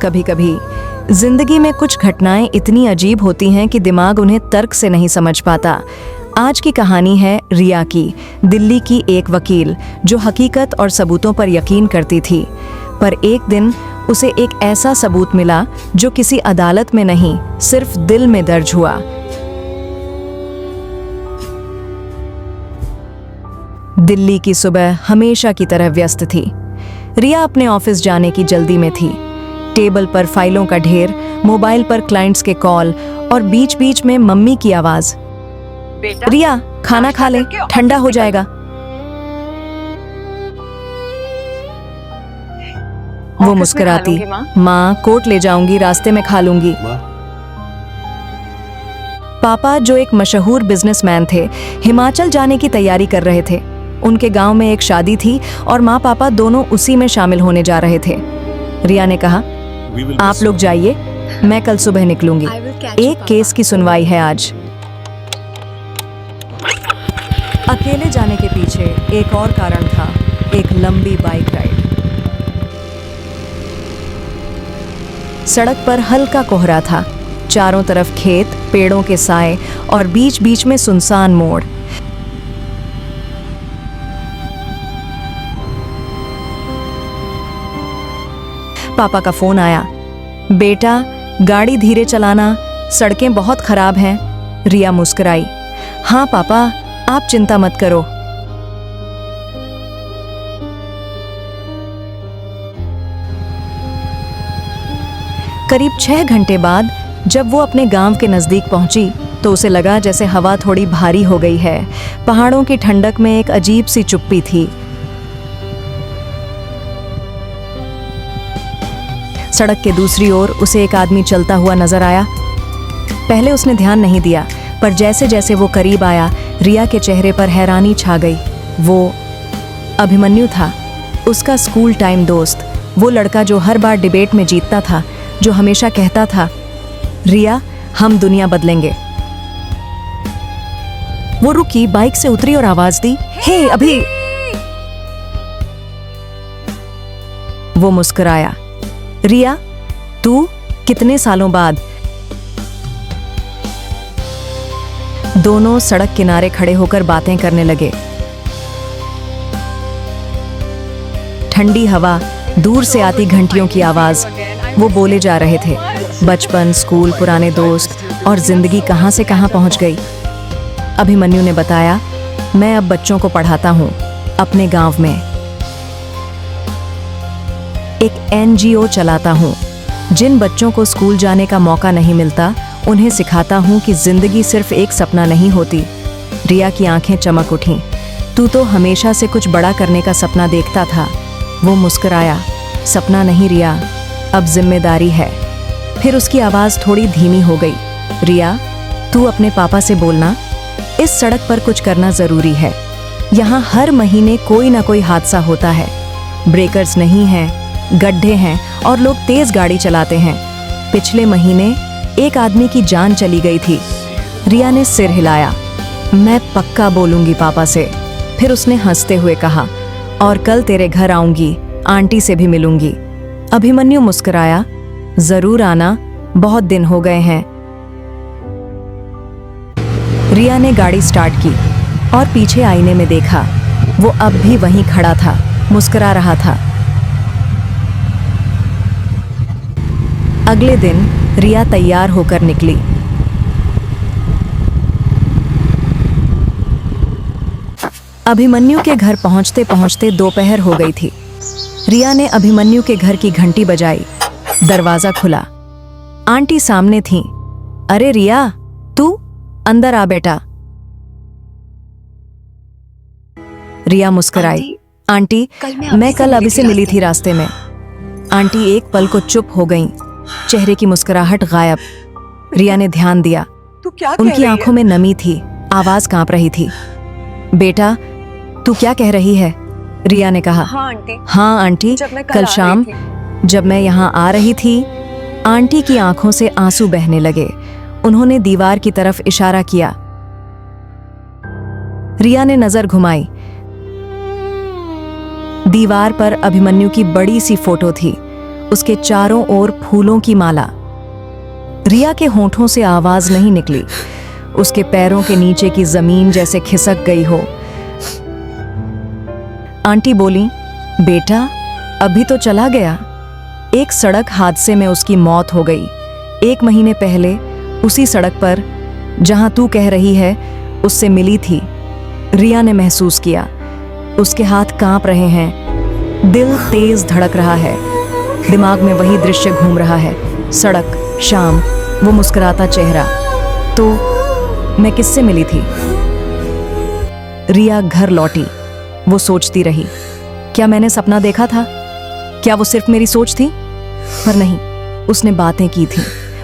कभी कभी जिंदगी में कुछ घटनाएं इतनी अजीब होती हैं कि दिमाग उन्हें तर्क से नहीं समझ पाता। आज की कहानी है रिया की, दिल्ली की एक वकील जो हकीकत और सबूतों पर यकीन करती थी। पर एक दिन उसे एक ऐसा सबूत मिला जो किसी अदालत में नहीं, सिर्फ दिल में दर्ज हुआ। दिल्ली की सुबह हमेशा की तरह व्यस्त थी। रिया अपने ऑफिस जाने की जल्दी में थी। टेबल पर फाइलों का ढेर, मोबाइल पर क्लाइंट्स के कॉल और बीच बीच में मम्मी की आवाज, रिया खाना खा ले, ठंडा हो जाएगा। वो मुस्कुराती, माँ कोट ले जाऊंगी, रास्ते में खा लूंगी। पापा जो एक मशहूर बिजनेसमैन थे, हिमाचल जाने की तैयारी कर रहे थे। उनके गांव में एक शादी थी और माँ पापा दोनों उसी में शामिल होने जा रहे थे। रिया ने कहा, आप लोग जाइए, मैं कल सुबह निकलूंगी। एक केस की सुनवाई है आज। अकेले जाने के पीछे एक और कारण था, एक लंबी बाइक राइड। सड़क पर हल्का कोहरा था, चारों तरफ खेत, पेड़ों के साए और बीच बीच में सुनसान मोड़। पापा का फोन आया, बेटा गाड़ी धीरे चलाना, सड़कें बहुत खराब हैं। रिया मुस्कुराई, हाँ पापा, आप चिंता मत करो। करीब 6 घंटे बाद जब वो अपने गांव के नजदीक पहुंची तो उसे लगा जैसे हवा थोड़ी भारी हो गई है। पहाड़ों की ठंडक में एक अजीब सी चुप्पी थी। सड़क के दूसरी ओर उसे एक आदमी चलता हुआ नजर आया। पहले उसने ध्यान नहीं दिया, पर जैसे जैसे वो करीब आया, रिया के चेहरे पर हैरानी छा गई। वो अभिमन्यु था, उसका स्कूल टाइम दोस्त, वो लड़का जो हर बार डिबेट में जीतता था, जो हमेशा कहता था, रिया हम दुनिया बदलेंगे। वो रुकी, बाइक से उतरी और आवाज दी, हे अभी। वो मुस्कुराया, रिया तू, कितने सालों बाद। दोनों सड़क किनारे खड़े होकर बातें करने लगे। ठंडी हवा, दूर से आती घंटियों की आवाज। वो बोले जा रहे थे, बचपन, स्कूल, पुराने दोस्त और जिंदगी कहां से कहां पहुंच गई। अभिमन्यु ने बताया, मैं अब बच्चों को पढ़ाता हूं अपने गांव में। एक एनजीओ चलाता हूँ। जिन बच्चों को स्कूल जाने का मौका नहीं मिलता, उन्हें सिखाता हूँ कि जिंदगी सिर्फ एक सपना नहीं होती। रिया की आंखें चमक उठीं। तू तो हमेशा से कुछ बड़ा करने का सपना देखता था। वो मुस्कुराया, सपना नहीं रिया, अब जिम्मेदारी है। फिर उसकी आवाज थोड़ी धीमी हो गई, रिया तू अपने पापा से बोलना, इस सड़क पर कुछ करना जरूरी है। यहाँ हर महीने कोई ना कोई हादसा होता है। ब्रेकर्स नहीं हैं, गड्ढे हैं और लोग तेज गाड़ी चलाते हैं। पिछले महीने एक आदमी की जान चली गई थी। रिया ने सिर हिलाया, मैं पक्का बोलूंगी पापा से। फिर उसने हंसते हुए कहा, और कल तेरे घर आऊंगी, आंटी से भी मिलूंगी। अभिमन्यु मुस्कुराया, जरूर आना, बहुत दिन हो गए हैं। रिया ने गाड़ी स्टार्ट की और पीछे आईने में देखा, वो अब भी वहीं खड़ा था, मुस्कुरा रहा था। अगले दिन रिया तैयार होकर निकली। अभिमन्यु के घर पहुंचते पहुंचते दोपहर हो गई थी। रिया ने अभिमन्यु के घर की घंटी बजाई। दरवाजा खुला, आंटी सामने थीं। अरे रिया, तू अंदर आ बेटा। रिया मुस्कुराई, आंटी मैं कल अभी से मिली थी रास्ते में। आंटी एक पल को चुप हो गईं, चेहरे की मुस्कुराहट गायब। रिया ने ध्यान दिया, उनकी आंखों में नमी थी, आवाज कांप रही थी। बेटा तू क्या कह रही है? रिया ने कहा, हाँ आंटी, कल शाम जब मैं यहाँ आ रही थी। आंटी की आंखों से आंसू बहने लगे। उन्होंने दीवार की तरफ इशारा किया। रिया ने नजर घुमाई। दीवार पर अभिमन्यु की बड़ी सी फोटो थी। उसके चारों ओर फूलों की माला। रिया के होठों से आवाज नहीं निकली, उसके पैरों के नीचे की जमीन जैसे खिसक गई हो। आंटी बोली, बेटा अभी तो चला गया। एक सड़क हादसे में उसकी मौत हो गई 1 महीने पहले, उसी सड़क पर जहां तू कह रही है उससे मिली थी। रिया ने महसूस किया, उसके हाथ कांप रहे हैं, दिल तेज धड़क रहा है। दिमाग में वही दृश्य घूम रहा है, सड़क, शाम, वो मुस्कुराता चेहरा। तो मैं किससे मिली थी? रिया घर लौटी। वो सोचती रही, क्या मैंने सपना देखा था? क्या वो सिर्फ मेरी सोच थी? पर नहीं, उसने बातें की थी,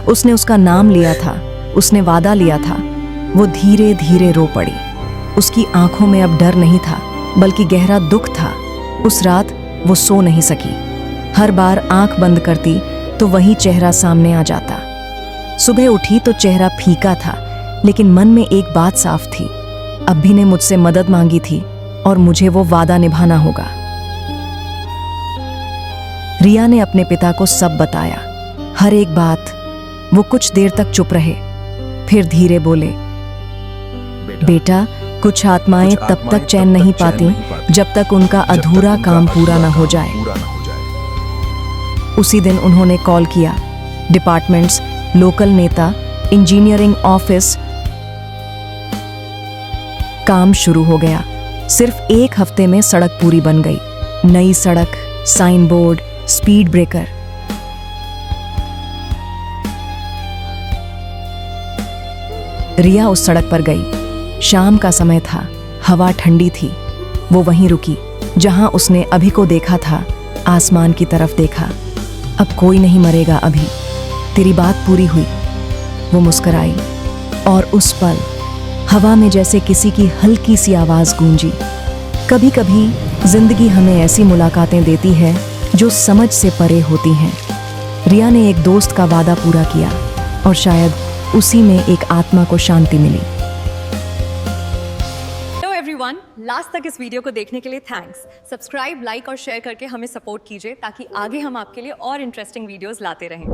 उसने उसका नाम लिया था, उसने वादा लिया था। वो धीरे धीरे रो पड़ी। उसकी आंखों में अब डर नहीं था, बल्कि गहरा दुख था। उस रात वो सो नहीं सकी। हर बार आंख बंद करती तो वही चेहरा सामने आ जाता। सुबह उठी तो चेहरा फीका था, लेकिन मन में एक बात साफ थी, अब्बी ने मुझसे मदद मांगी थी और मुझे वो वादा निभाना होगा। रिया ने अपने पिता को सब बताया, हर एक बात। वो कुछ देर तक चुप रहे, फिर धीरे बोले, बेटा कुछ आत्माएं तब तक चैन नहीं पाती जब तक उनका अधूरा काम पूरा न हो जाए। उसी दिन उन्होंने कॉल किया। डिपार्टमेंट्स, लोकल नेता, इंजीनियरिंग ऑफिस, काम शुरू हो गया। सिर्फ 1 हफ्ते में सड़क पूरी बन गई। नई सड़क, साइन बोर्ड, स्पीड ब्रेकर। रिया उस सड़क पर गई। शाम का समय था, हवा ठंडी थी। वो वहीं रुकी जहां उसने अभी को देखा था। आसमान की तरफ देखा। अब कोई नहीं मरेगा अभी, तेरी बात पूरी हुई। वो मुस्कुराई और उस पल हवा में जैसे किसी की हल्की सी आवाज गूंजी। कभी कभी जिंदगी हमें ऐसी मुलाकातें देती है जो समझ से परे होती हैं। रिया ने एक दोस्त का वादा पूरा किया और शायद उसी में एक आत्मा को शांति मिली। एवरीवन, लास्ट तक इस वीडियो को देखने के लिए थैंक्स। सब्सक्राइब, लाइक और शेयर करके हमें सपोर्ट कीजिए ताकि आगे हम आपके लिए और इंटरेस्टिंग वीडियोस लाते रहें।